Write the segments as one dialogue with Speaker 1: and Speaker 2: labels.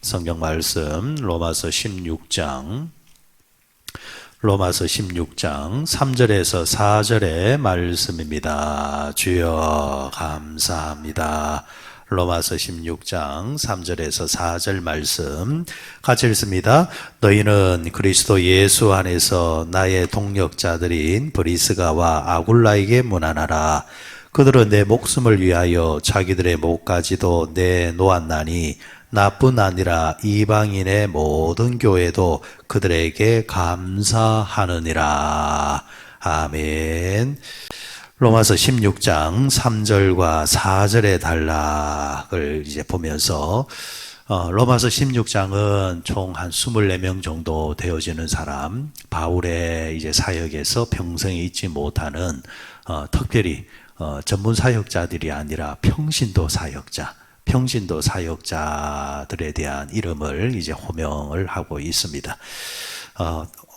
Speaker 1: 성경 말씀 로마서 16장 3절에서 4절의 말씀입니다. 주여 감사합니다. 로마서 16장 3절에서 4절 말씀 같이 읽습니다. 너희는 그리스도 예수 안에서 나의 동역자들인 브리스가와 아굴라에게 문안하라. 그들은 내 목숨을 위하여 자기들의 목까지도 내놓았나니 나뿐 아니라 이방인의 모든 교회도 그들에게 감사하느니라. 아멘. 로마서 16장 3절과 4절의 단락을 이제 보면서 로마서 16장은 총 한 24명 정도 되어지는 사람, 바울의 이제 사역에서 평생에 잊지 못하는 특별히 전문 사역자들이 아니라 평신도 사역자들에 대한 이름을 이제 호명을 하고 있습니다.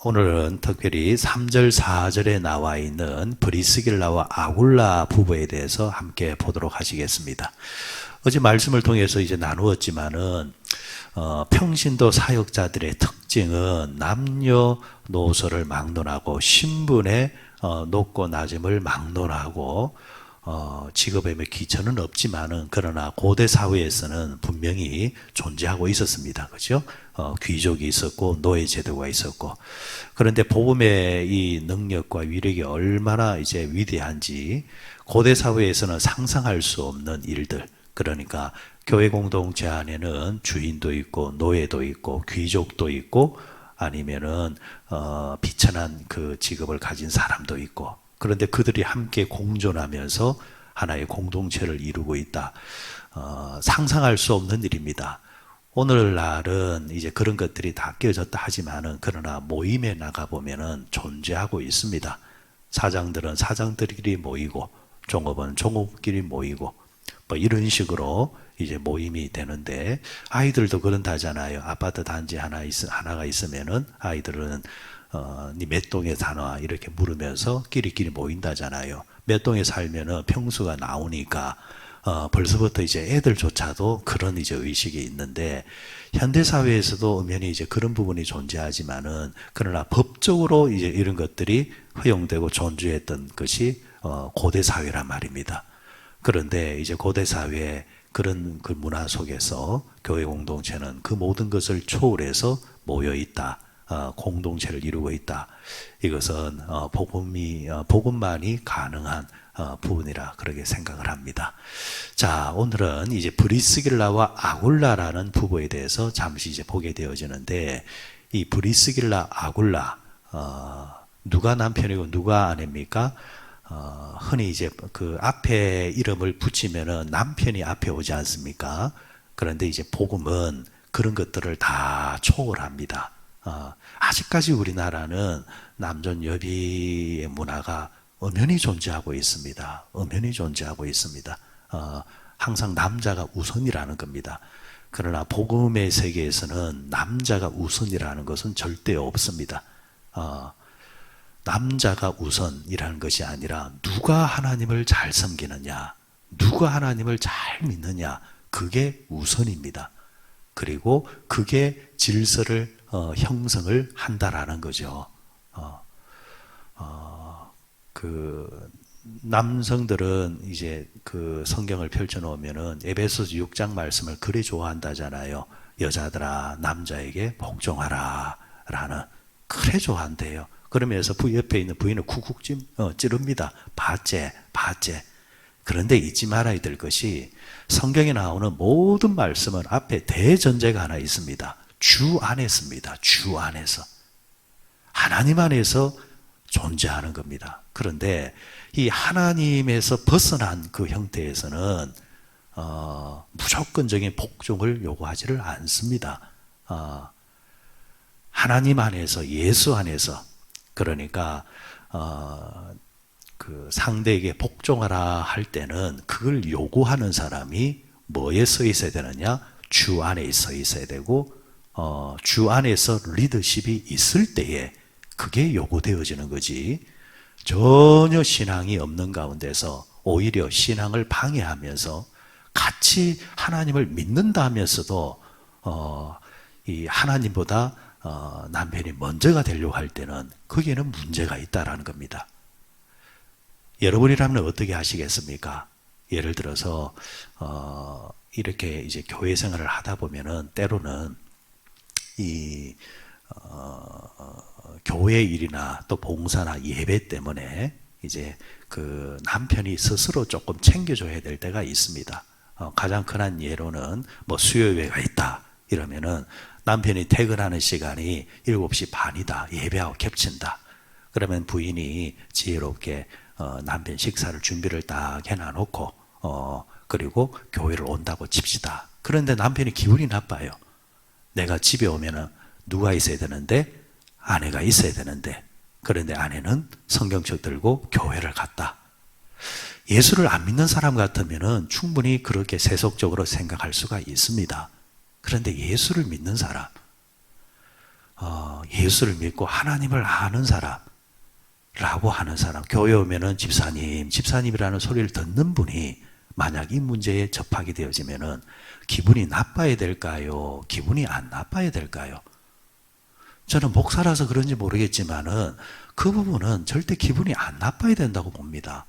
Speaker 1: 오늘은 특별히 3절, 4절에 나와 있는 브리스길라와 아굴라 부부에 대해서 함께 보도록 하시겠습니다. 어제 말씀을 통해서 이제 나누었지만은, 평신도 사역자들의 특징은 남녀노소를 막론하고 신분의 높고 낮음을 막론하고 직업에 기천은 없지만은 그러나 고대 사회에서는 분명히 존재하고 있었습니다. 그죠? 귀족이 있었고 노예 제도가 있었고, 그런데 복음의 이 능력과 위력이 얼마나 이제 위대한지 고대 사회에서는 상상할 수 없는 일들, 그러니까 교회 공동체 안에는 주인도 있고 노예도 있고 귀족도 있고 아니면은 비천한 그 직업을 가진 사람도 있고, 그런데 그들이 함께 공존하면서 하나의 공동체를 이루고 있다. 상상할 수 없는 일입니다. 오늘날은 이제 그런 것들이 다 깨어졌다 하지만은 그러나 모임에 나가보면은 존재하고 있습니다. 사장들은 사장들끼리 모이고 종업은 종업끼리 모이고 뭐 이런 식으로 이제 모임이 되는데, 아이들도 그런다잖아요. 아파트 단지 하나가 있으면은 아이들은 니 몇 동에 사나 이렇게 물으면서 끼리끼리 모인다잖아요. 몇 동에 살면은 평수가 나오니까 벌써부터 이제 애들조차도 그런 이제 의식이 있는데, 현대 사회에서도 엄연히 이제 그런 부분이 존재하지만은 그러나 법적으로 이제 이런 것들이 허용되고 존재했던 것이 고대 사회란 말입니다. 그런데 이제 고대 사회에 그런 그 문화 속에서 교회 공동체는 그 모든 것을 초월해서 모여 있다. 공동체를 이루고 있다. 이것은 복음만이 가능한 부분이라 그렇게 생각을 합니다. 자, 오늘은 이제 브리스길라와 아굴라라는 부부에 대해서 잠시 이제 보게 되어지는데, 이 브리스길라, 아굴라, 누가 남편이고 누가 아내입니까? 흔히 이제 그 앞에 이름을 붙이면은 남편이 앞에 오지 않습니까? 그런데 이제 복음은 그런 것들을 다 초월합니다. 아직까지 우리나라는 남존 여비의 문화가 엄연히 존재하고 있습니다. 항상 남자가 우선이라는 겁니다. 그러나 복음의 세계에서는 남자가 우선이라는 것은 절대 없습니다. 남자가 우선이라는 것이 아니라 누가 하나님을 잘 섬기느냐, 누가 하나님을 잘 믿느냐, 그게 우선입니다. 그리고 그게 질서를 형성을 한다라는 거죠. 그 남성들은 이제 그 성경을 펼쳐놓으면은 에베소서 6장 말씀을 그리 좋아한다잖아요. 여자들아 남자에게 복종하라 라는, 그래 좋아한대요. 그러면서 옆에 있는 부인을 쿡쿡 찌릅니다. 받제. 그런데 잊지 말아야 될 것이, 성경에 나오는 모든 말씀은 앞에 대전제가 하나 있습니다. 주 안에 있습니다. 주 안에서. 하나님 안에서 존재하는 겁니다. 그런데 이 하나님에서 벗어난 그 형태에서는 무조건적인 복종을 요구하지를 않습니다. 하나님 안에서, 예수 안에서, 그러니까 그 상대에게 복종하라 할 때는 그걸 요구하는 사람이 뭐에 서 있어야 되느냐? 주 안에 서 있어야 되고, 주 안에서 리더십이 있을 때에 그게 요구되어지는 거지, 전혀 신앙이 없는 가운데서 오히려 신앙을 방해하면서 같이 하나님을 믿는다 하면서도 이 하나님보다 남편이 먼저가 되려고 할 때는 거기에는 문제가 있다라는 겁니다. 여러분이라면 어떻게 하시겠습니까? 예를 들어서 이렇게 이제 교회 생활을 하다 보면은 때로는 이 교회 일이나 또 봉사나 예배 때문에 이제 그 남편이 스스로 조금 챙겨줘야 될 때가 있습니다. 가장 흔한 예로는 뭐 수요예배가 있다 이러면은 남편이 퇴근하는 시간이 7시 반이다. 예배하고 겹친다. 그러면 부인이 지혜롭게 남편 식사를 준비를 딱 해놔놓고 그리고 교회를 온다고 칩시다. 그런데 남편이 기분이 나빠요. 내가 집에 오면은 누가 있어야 되는데 아내가 있어야 되는데 그런데 아내는 성경책 들고 교회를 갔다. 예수를 안 믿는 사람 같으면은 충분히 그렇게 세속적으로 생각할 수가 있습니다. 그런데 예수를 믿는 사람, 예수를 믿고 하나님을 아는 사람라고 하는 사람, 교회 오면은 집사님이라는 소리를 듣는 분이 만약 이 문제에 접하게 되어지면은 기분이 나빠야 될까요? 기분이 안 나빠야 될까요? 저는 목사라서 그런지 모르겠지만은 그 부분은 절대 기분이 안 나빠야 된다고 봅니다.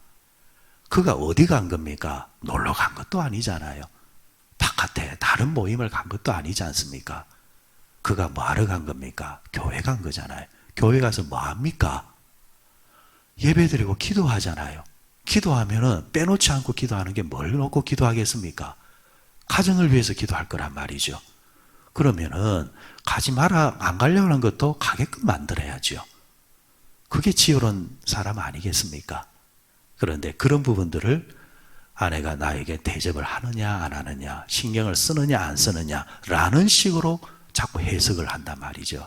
Speaker 1: 그가 어디 간 겁니까? 놀러 간 것도 아니잖아요. 바깥에 다른 모임을 간 것도 아니지 않습니까? 그가 뭐하러 간 겁니까? 교회 간 거잖아요. 교회 가서 뭐 합니까? 예배드리고 기도하잖아요. 기도하면은 빼놓지 않고 기도하는 게 뭘 놓고 기도하겠습니까? 가정을 위해서 기도할 거란 말이죠. 그러면은 가지 마라, 안 가려고 하는 것도 가게끔 만들어야죠. 그게 지혜로운 사람 아니겠습니까? 그런데 그런 부분들을 아내가 나에게 대접을 하느냐 안 하느냐, 신경을 쓰느냐 안 쓰느냐 라는 식으로 자꾸 해석을 한단 말이죠.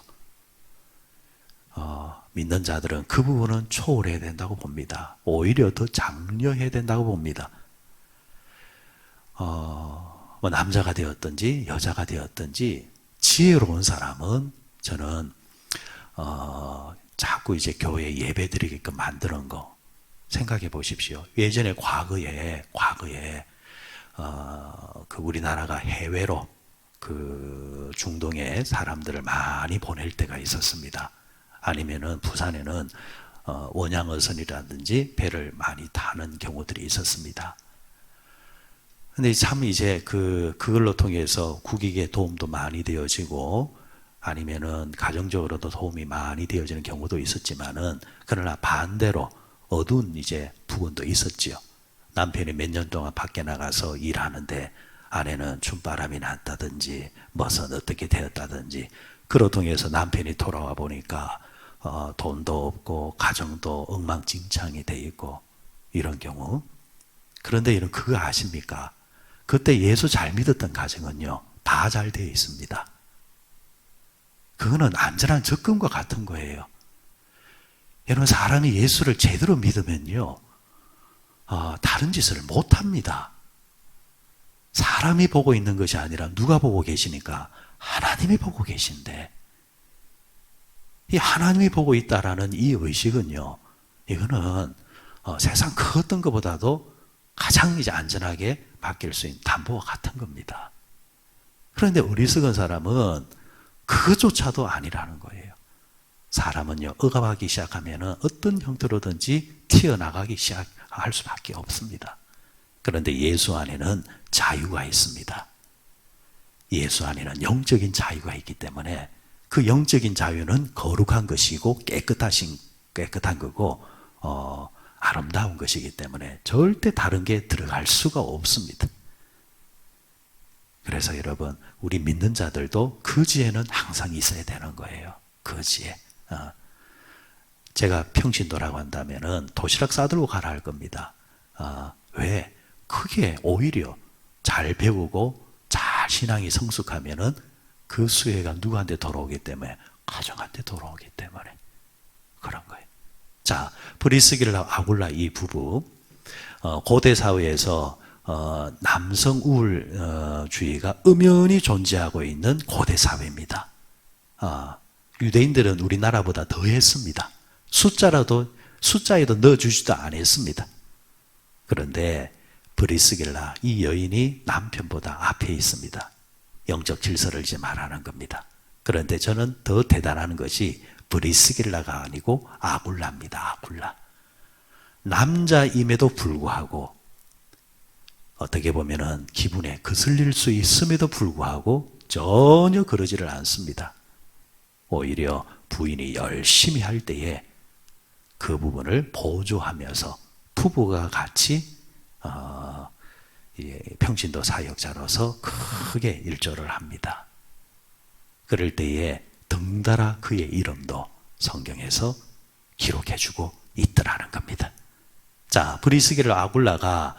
Speaker 1: 믿는 자들은 그 부분은 초월해야 된다고 봅니다. 오히려 더 장려해야 된다고 봅니다. 뭐 남자가 되었든지 여자가 되었든지 지혜로운 사람은 저는 자꾸 이제 교회 예배 드리게끔 만드는 거 생각해 보십시오. 예전에 과거에 그 우리나라가 해외로 그 중동에 사람들을 많이 보낼 때가 있었습니다. 아니면은 부산에는 원양어선이라든지 배를 많이 타는 경우들이 있었습니다. 근데 참 이제 그걸로 통해서 국익에 도움도 많이 되어지고 아니면은 가정적으로도 도움이 많이 되어지는 경우도 있었지만은 그러나 반대로 어두운 이제 부분도 있었지요. 남편이 몇 년 동안 밖에 나가서 일하는데 아내는 춤바람이 났다든지 무슨 어떻게 되었다든지 그로 통해서 남편이 돌아와 보니까 돈도 없고 가정도 엉망진창이 돼 있고 이런 경우. 그런데 이런 그거 아십니까? 그때 예수 잘 믿었던 가정은요 다 잘 되어 있습니다. 그거는 안전한 접근과 같은 거예요. 여러분 사람이 예수를 제대로 믿으면요 다른 짓을 못합니다. 사람이 보고 있는 것이 아니라 누가 보고 계시니까 하나님이 보고 계신데 이 하나님이 보고 있다라는 이 의식은요 이거는 세상 그 어떤 것보다도 가장 이제 안전하게 맡길 수 있는 담보와 같은 겁니다. 그런데 어리석은 사람은 그것조차도 아니라는 거예요. 사람은요 억압하기 시작하면은 어떤 형태로든지 튀어나가기 시작할 수밖에 없습니다. 그런데 예수 안에는 자유가 있습니다. 예수 안에는 영적인 자유가 있기 때문에 그 영적인 자유는 거룩한 것이고 깨끗한 거고 아름다운 것이기 때문에 절대 다른 게 들어갈 수가 없습니다. 그래서 여러분 우리 믿는 자들도 그 지혜는 항상 있어야 되는 거예요. 그 지혜. 제가 평신도라고 한다면은 도시락 싸들고 가라 할 겁니다. 왜? 그게 오히려 잘 배우고 잘 신앙이 성숙하면은 그 수혜가 누구한테 돌아오기 때문에 가정한테 돌아오기 때문에 그런 거예요. 자, 브리스길라 아굴라 이 부부 고대 사회에서 남성 우월주의가 엄연히 존재하고 있는 고대 사회입니다. 유대인들은 우리나라보다 더 했습니다. 숫자에도 넣어주지도 않았습니다. 그런데 브리스길라 이 여인이 남편보다 앞에 있습니다. 영적 질서를 이제 말하는 겁니다. 그런데 저는 더 대단한 것이 브리스길라가 아니고 아굴라입니다. 아굴라. 남자임에도 불구하고 어떻게 보면은 기분에 거슬릴 수 있음에도 불구하고 전혀 그러지를 않습니다. 오히려 부인이 열심히 할 때에 그 부분을 보조하면서 부부가 같이 평신도 사역자로서 크게 일조를 합니다. 그럴 때에 덩달아 그의 이름도 성경에서 기록해주고 있더라는 겁니다. 자, 브리스길라 아굴라가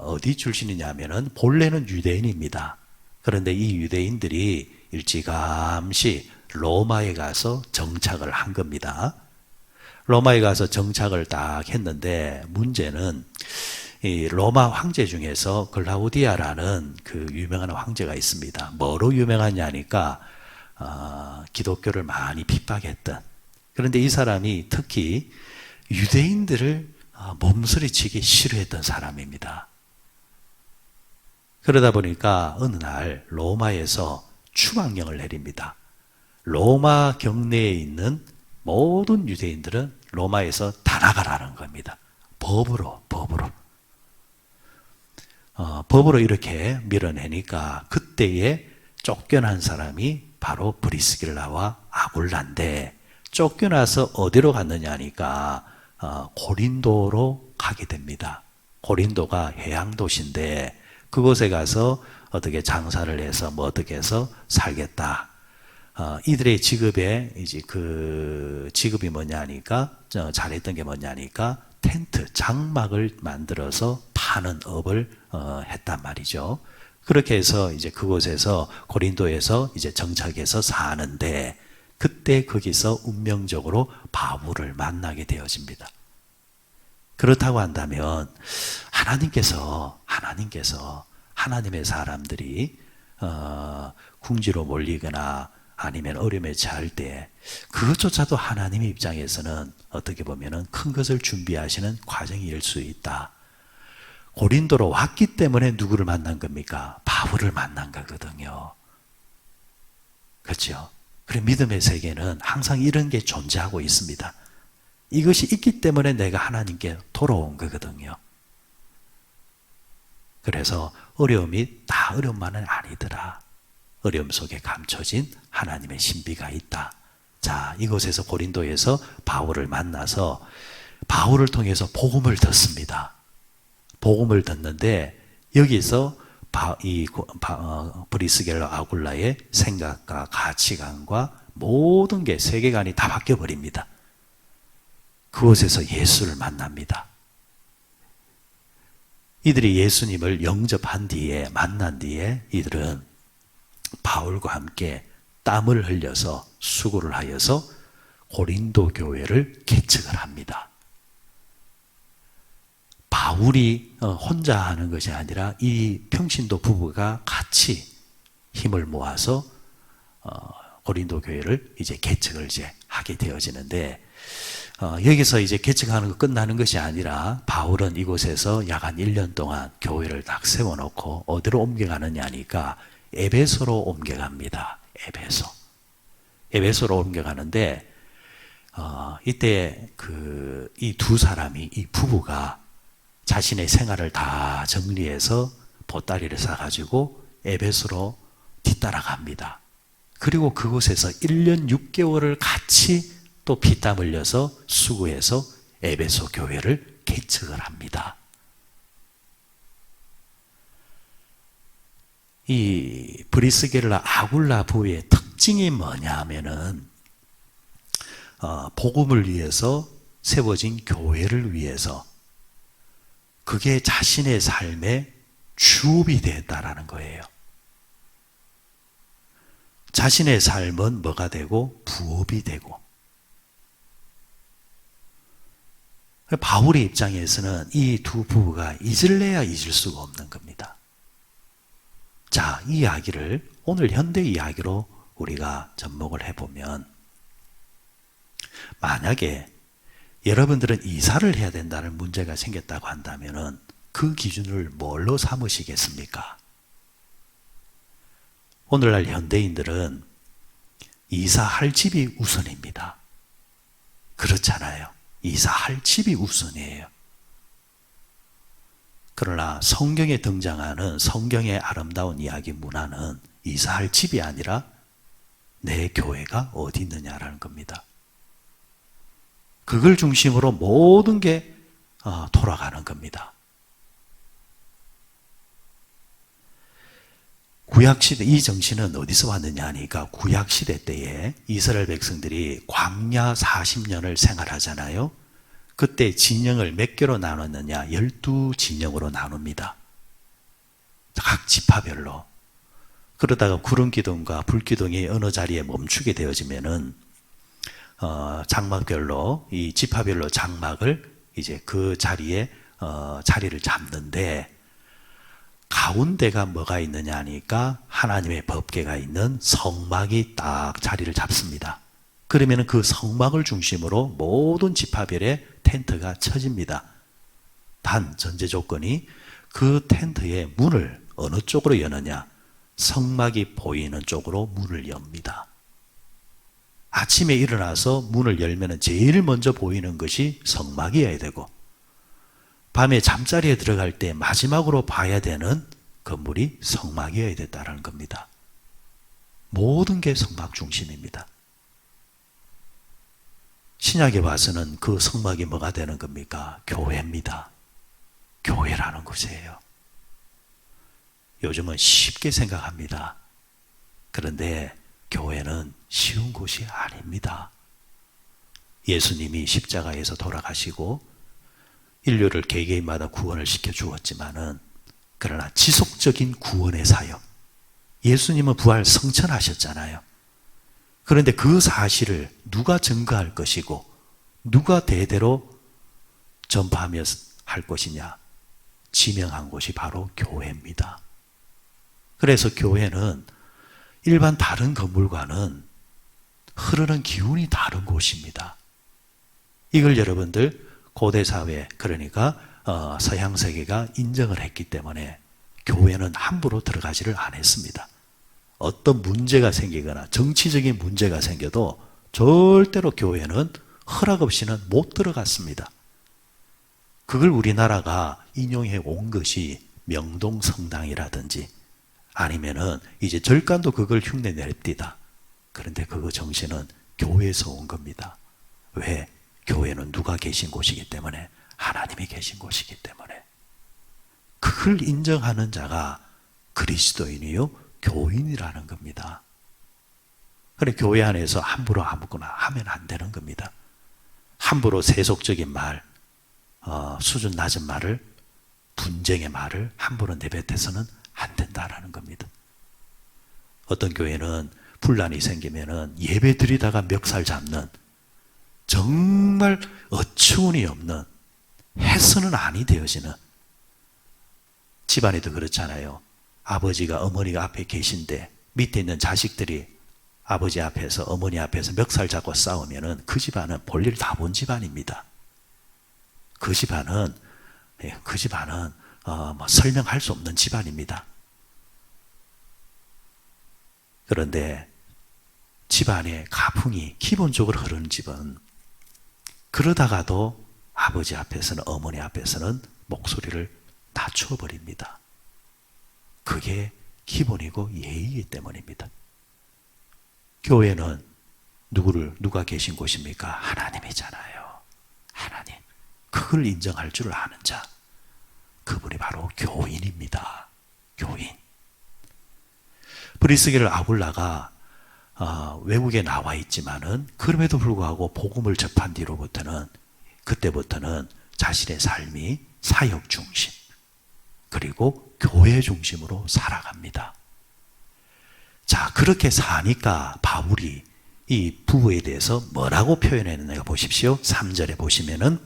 Speaker 1: 어디 출신이냐 하면은 본래는 유대인입니다. 그런데 이 유대인들이 일찌감치 로마에 가서 정착을 한 겁니다. 로마에 가서 정착을 딱 했는데 문제는 이 로마 황제 중에서 글라우디아라는 그 유명한 황제가 있습니다. 뭐로 유명하냐니까 기독교를 많이 핍박했던. 그런데 이 사람이 특히 유대인들을 몸서리치기 싫어했던 사람입니다. 그러다 보니까 어느 날 로마에서 추방령을 내립니다. 로마 경내에 있는 모든 유대인들은 로마에서 다 나가라는 겁니다. 법으로. 법으로 이렇게 밀어내니까 그때에 쫓겨난 사람이 바로 브리스길라와 아굴라인데, 쫓겨나서 어디로 갔느냐 하니까 고린도로 가게 됩니다. 고린도가 해양도시인데 그곳에 가서 어떻게 장사를 해서 뭐 어떻게 해서 살겠다. 이들의 직업에 이제 그 직업이 뭐냐 하니까 잘했던 게 뭐냐 하니까 텐트, 장막을 만들어서 파는 업을 했단 말이죠. 그렇게 해서 이제 그곳에서 고린도에서 이제 정착해서 사는데, 그때 거기서 운명적으로 바울을 만나게 되어집니다. 그렇다고 한다면 하나님께서 하나님의 사람들이 궁지로 몰리거나 아니면 어려움에 처할 때 그것조차도 하나님의 입장에서는 어떻게 보면은 큰 것을 준비하시는 과정일 수 있다. 고린도로 왔기 때문에 누구를 만난 겁니까? 바울을 만난 거거든요. 그렇죠? 그래, 믿음의 세계는 항상 이런 게 존재하고 있습니다. 이것이 있기 때문에 내가 하나님께 돌아온 거거든요. 그래서 어려움이 다 어려움만은 아니더라. 어려움 속에 감춰진 하나님의 신비가 있다. 자, 이곳에서 고린도에서 바울을 만나서 바울을 통해서 복음을 듣습니다. 복음을 듣는데 여기서 브리스길라 아굴라의 생각과 가치관과 모든 게 세계관이 다 바뀌어버립니다. 그곳에서 예수를 만납니다. 이들이 예수님을 영접한 뒤에, 만난 뒤에 이들은 바울과 함께 땀을 흘려서 수고를 하여서 고린도 교회를 개척을 합니다. 바울이 혼자 하는 것이 아니라 이 평신도 부부가 같이 힘을 모아서 고린도 교회를 이제 개척을 이제 하게 되어지는데, 여기서 이제 개척하는 거 끝나는 것이 아니라 바울은 이곳에서 약 한 1년 동안 교회를 딱 세워놓고 어디로 옮겨가느냐 하니까 에베소로 옮겨갑니다. 에베소로 옮겨가는데 이때 이 두 사람이, 이 부부가 자신의 생활을 다 정리해서 보따리를 싸가지고 에베소로 뒤따라갑니다. 그리고 그곳에서 1년 6개월을 같이 또 피땀 흘려서 수고해서 에베소 교회를 개척을 합니다. 이 브리스길라 아굴라 부부의 특징이 뭐냐 하면은 복음을 위해서 세워진 교회를 위해서 그게 자신의 삶의 주업이 되었다라는 거예요. 자신의 삶은 뭐가 되고 부업이 되고, 바울의 입장에서는 이 두 부부가 잊을래야 잊을 수가 없는 겁니다. 자, 이 이야기를 오늘 현대 이야기로 우리가 접목을 해보면, 만약에 여러분들은 이사를 해야 된다는 문제가 생겼다고 한다면 그 기준을 뭘로 삼으시겠습니까? 오늘날 현대인들은 이사할 집이 우선입니다. 그렇잖아요. 이사할 집이 우선이에요. 그러나 성경에 등장하는 성경의 아름다운 이야기 문화는 이사할 집이 아니라 내 교회가 어디 있느냐라는 겁니다. 그걸 중심으로 모든 게 돌아가는 겁니다. 구약시대, 이 정신은 어디서 왔느냐 하니까 구약시대 때에 이스라엘 백성들이 광야 40년을 생활하잖아요. 그때 진영을 몇 개로 나눴느냐? 12진영으로 나눕니다. 각 지파별로. 그러다가 구름기둥과 불기둥이 어느 자리에 멈추게 되어지면은 장막별로, 이 지파별로 장막을 이제 그 자리에 자리를 잡는데, 가운데가 뭐가 있느냐 하니까 하나님의 법궤가 있는 성막이 딱 자리를 잡습니다. 그러면 그 성막을 중심으로 모든 지파별의 텐트가 쳐집니다. 단 전제 조건이 그 텐트의 문을 어느 쪽으로 여느냐? 성막이 보이는 쪽으로 문을 엽니다. 아침에 일어나서 문을 열면 제일 먼저 보이는 것이 성막이어야 되고, 밤에 잠자리에 들어갈 때 마지막으로 봐야 되는 건물이 성막이어야 된다는 겁니다. 모든 게 성막 중심입니다. 신약에 봐서는 그 성막이 뭐가 되는 겁니까? 교회입니다. 교회라는 곳이에요. 요즘은 쉽게 생각합니다. 그런데 교회는 쉬운 곳이 아닙니다. 예수님이 십자가에서 돌아가시고 인류를 개개인마다 구원을 시켜 주었지만은, 그러나 지속적인 구원의 사역, 예수님은 부활 성천하셨잖아요. 그런데 그 사실을 누가 증거할 것이고 누가 대대로 전파하며 할 것이냐? 지명한 곳이 바로 교회입니다. 그래서 교회는 일반 다른 건물과는 흐르는 기운이 다른 곳입니다. 이걸 여러분들 고대 사회, 그러니까 서양 세계가 인정을 했기 때문에 교회는 함부로 들어가지를 않았습니다. 어떤 문제가 생기거나 정치적인 문제가 생겨도 절대로 교회는 허락 없이는 못 들어갔습니다. 그걸 우리나라가 인용해 온 것이 명동성당이라든지 아니면은 이제 절간도 그걸 흉내 냅디다. 그런데 그 정신은 교회에서 온 겁니다. 왜? 교회는 누가 계신 곳이기 때문에, 하나님이 계신 곳이기 때문에. 그걸 인정하는 자가 그리스도인이요 교인이라는 겁니다. 그래, 교회 안에서 함부로 아무거나 하면 안 되는 겁니다. 함부로 세속적인 말, 수준 낮은 말을, 분쟁의 말을 함부로 내뱉어서는 안 된다라는 겁니다. 어떤 교회는 분란이 생기면은 예배 드리다가 멱살 잡는, 정말 어처구니 없는, 해서는 아니 되어지는, 집안에도 그렇잖아요. 아버지가 어머니가 앞에 계신데 밑에 있는 자식들이 아버지 앞에서 어머니 앞에서 멱살 잡고 싸우면은 그 집안은 볼일 다 본 집안입니다. 그 집안은 뭐 설명할 수 없는 집안입니다. 그런데 집안의 가풍이 기본적으로 흐르는 집은, 그러다가도 아버지 앞에서는, 어머니 앞에서는 목소리를 낮춰버립니다. 그게 기본이고 예의이기 때문입니다. 교회는 누가 계신 곳입니까? 하나님이잖아요. 하나님. 그걸 인정할 줄 아는 자, 그분이 바로 교인입니다. 교인. 브리스길 아굴라가 외국에 나와 있지만은 그럼에도 불구하고 복음을 접한 뒤로부터는, 그때부터는 자신의 삶이 사역 중심, 그리고 교회 중심으로 살아갑니다. 자, 그렇게 사니까 바울이 이 부부에 대해서 뭐라고 표현했는가 보십시오. 3절에 보시면은,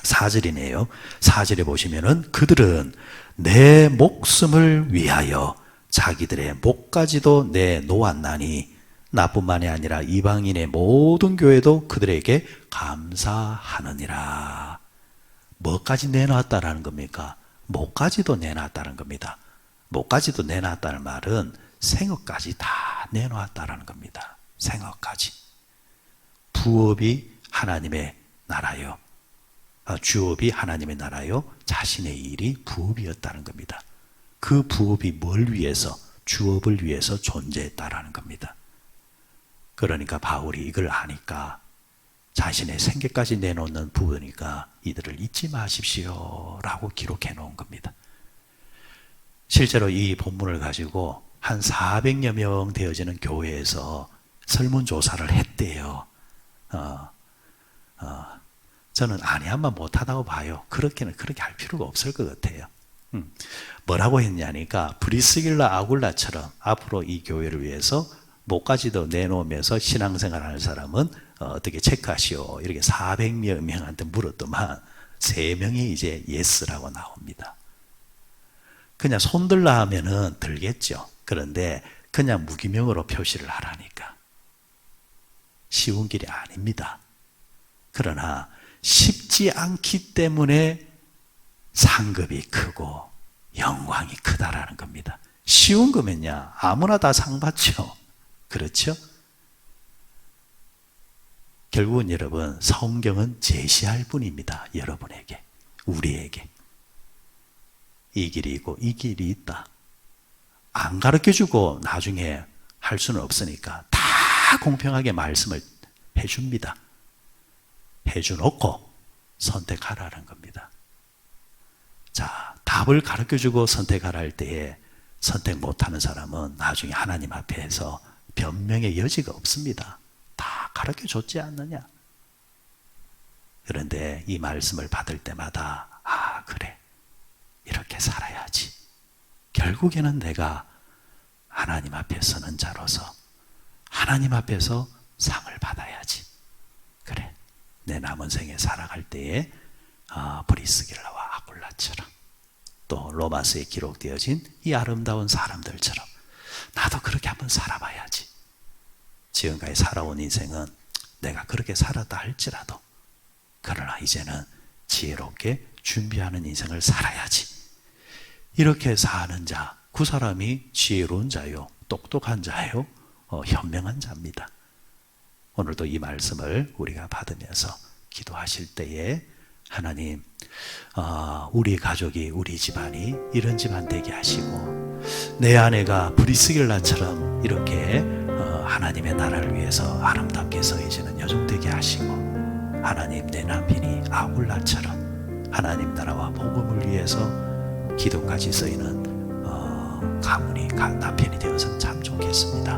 Speaker 1: 4절이네요. 4절에 보시면은, 그들은 내 목숨을 위하여 자기들의 목까지도 내놓았나니 나뿐만이 아니라 이방인의 모든 교회도 그들에게 감사하느니라. 뭐까지 내놨다라는 겁니까? 목까지도 내놨다는 겁니다. 목까지도 내놨다는 말은 생업까지 다 내놓았다라는 겁니다. 생업까지. 부업이 하나님의 나라요. 주업이 하나님의 나라요. 자신의 일이 부업이었다는 겁니다. 그 부업이 뭘 위해서? 주업을 위해서 존재했다라는 겁니다. 그러니까 바울이 이걸 아니까 자신의 생계까지 내놓는 부부니까 이들을 잊지 마십시오 라고 기록해 놓은 겁니다. 실제로 이 본문을 가지고 한 400여 명 되어지는 교회에서 설문조사를 했대요. 저는 아니야만 못하다고 봐요. 그렇게 할 필요가 없을 것 같아요. 뭐라고 했냐니까 브리스길라 아굴라처럼 앞으로 이 교회를 위해서 목까지도 내놓으면서 신앙생활하는 사람은 어떻게 체크하시오. 이렇게 400여 명한테 물었더만 3명이 이제 예스라고 나옵니다. 그냥 손들라 하면은 들겠죠. 그런데 그냥 무기명으로 표시를 하라니까. 쉬운 길이 아닙니다. 그러나 쉽지 않기 때문에 상급이 크고 영광이 크다라는 겁니다. 쉬운 거면요 아무나 다 상 받죠. 그렇죠? 결국은 여러분 성경은 제시할 뿐입니다. 여러분에게, 우리에게. 이 길이 있고 이 길이 있다. 안 가르쳐주고 나중에 할 수는 없으니까 다 공평하게 말씀을 해줍니다. 해주놓고 선택하라는 겁니다. 자, 답을 가르쳐주고 선택하라 할 때에 선택 못하는 사람은 나중에 하나님 앞에서 변명의 여지가 없습니다. 다 가르쳐줬지 않느냐. 그런데 이 말씀을 받을 때마다 그래, 이렇게 살아야지. 결국에는 내가 하나님 앞에 서는 자로서 하나님 앞에서 상을 받아야지. 그래, 내 남은 생에 살아갈 때에 브리스길라와 아굴라처럼 또 로마서에 기록되어진 이 아름다운 사람들처럼 나도 그렇게 한번 살아봐야지. 지금까지 살아온 인생은 내가 그렇게 살았다 할지라도 그러나 이제는 지혜롭게 준비하는 인생을 살아야지. 이렇게 사는 자, 그 사람이 지혜로운 자요, 똑똑한 자요, 현명한 자입니다. 오늘도 이 말씀을 우리가 받으면서 기도하실 때에 하나님, 우리 가족이, 우리 집안이 이런 집안 되게 하시고 내 아내가 브리스길라처럼 이렇게 하나님의 나라를 위해서 아름답게 서해지는 여종 되게 하시고 하나님, 내 남편이 아굴라처럼 하나님 나라와 복음을 위해서 기도까지 쓰이는 가문이 남편이 되어서 참 좋겠습니다.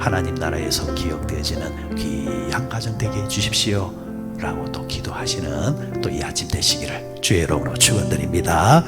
Speaker 1: 하나님 나라에서 기억되어지는 귀한 가정 되게 해주십시오 라고 또 기도하시는 또 이 아침 되시기를 주의 이름으로 축원드립니다.